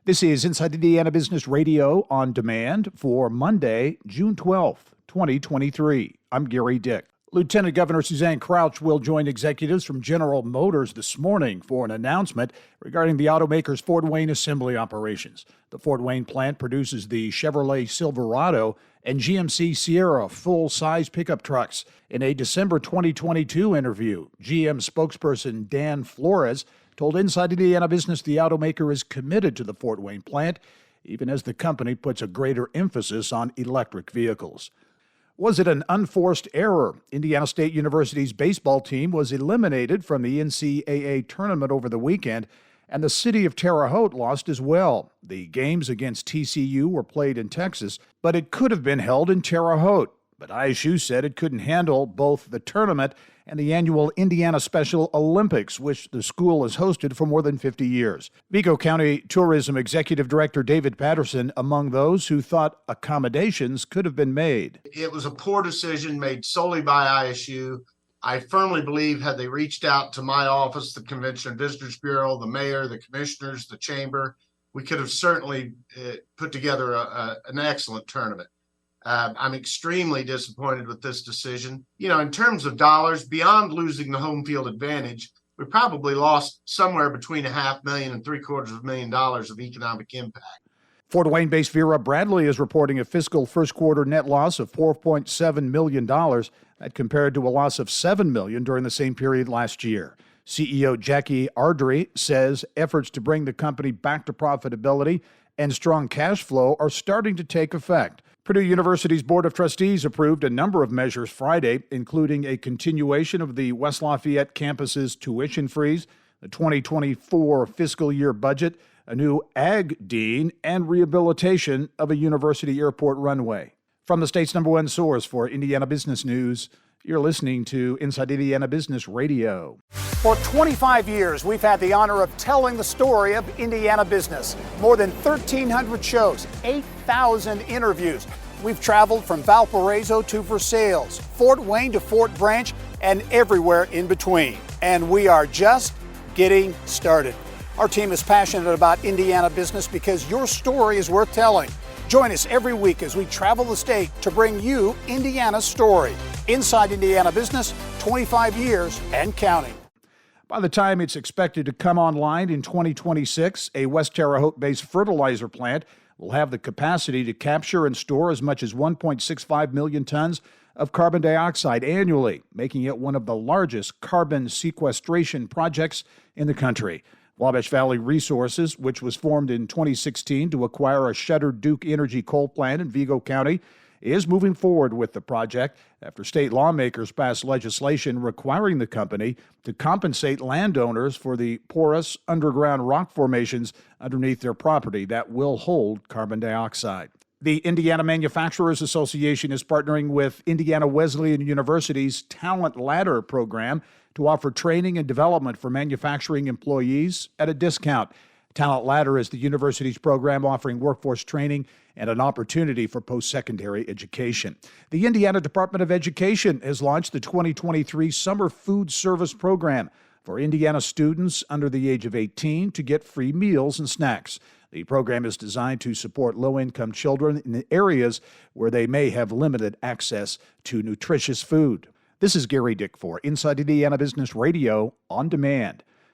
This is Inside Indiana Business Radio on demand for Monday, June 12th, 2023. I'm Gary Dick. Lieutenant Governor Suzanne Crouch will join executives from General Motors this morning for an announcement regarding the automaker's Fort Wayne assembly operations. The Fort Wayne plant produces the Chevrolet Silverado and GMC Sierra full-size pickup trucks. In a December 2022 interview, GM spokesperson Dan Flores told Inside Indiana Business the automaker is committed to the Fort Wayne plant, even as the company puts a greater emphasis on electric vehicles. Was it an unforced error? Indiana State University's baseball team was eliminated from the NCAA tournament over the weekend, and the city of Terre Haute lost as well. The games against TCU were played in Texas, but it could have been held in Terre Haute. But ISU said it couldn't handle both the tournament and the annual Indiana Special Olympics, which the school has hosted for more than 50 years. Vigo County Tourism Executive Director David Patterson among those who thought accommodations could have been made. It was a poor decision made solely by ISU. I firmly believe had they reached out to my office, the Convention and Visitors Bureau, the mayor, the commissioners, the chamber, we could have certainly put together an excellent tournament. I'm extremely disappointed with this decision. You know, in terms of dollars, beyond losing the home field advantage, we probably lost somewhere between $500,000 and $750,000 of economic impact. Fort Wayne-based Vera Bradley is reporting a fiscal first quarter net loss of $4.7 million. That compared to a loss of $7 million during the same period last year. CEO Jackie Ardrey says efforts to bring the company back to profitability and strong cash flow are starting to take effect. Purdue University's Board of Trustees approved a number of measures Friday, including a continuation of the West Lafayette campus's tuition freeze, the 2024 fiscal year budget, a new ag dean, and rehabilitation of a university airport runway. From the state's number one source for Indiana business news, you're listening to Inside Indiana Business Radio. For 25 years, we've had the honor of telling the story of Indiana business. More than 1,300 shows, 8,000 interviews. We've traveled from Valparaiso to Versailles, Fort Wayne to Fort Branch, and everywhere in between. And we are just getting started. Our team is passionate about Indiana business because your story is worth telling. Join us every week as we travel the state to bring you Indiana's story. Inside Indiana Business, 25 years and counting. By the time it's expected to come online in 2026, a West Terre Haute-based fertilizer plant will have the capacity to capture and store as much as 1.65 million tons of carbon dioxide annually, making it one of the largest carbon sequestration projects in the country. Wabash Valley Resources, which was formed in 2016 to acquire a shuttered Duke Energy coal plant in Vigo County, is moving forward with the project after state lawmakers passed legislation requiring the company to compensate landowners for the porous underground rock formations underneath their property that will hold carbon dioxide. The Indiana Manufacturers Association is partnering with Indiana Wesleyan University's Talent Ladder program to offer training and development for manufacturing employees at a discount. Talent Ladder is the university's program offering workforce training and an opportunity for post-secondary education. The Indiana Department of Education has launched the 2023 Summer Food Service Program for Indiana students under the age of 18 to get free meals and snacks. The program is designed to support low-income children in areas where they may have limited access to nutritious food. This is Gary Dick for Inside Indiana Business Radio on demand.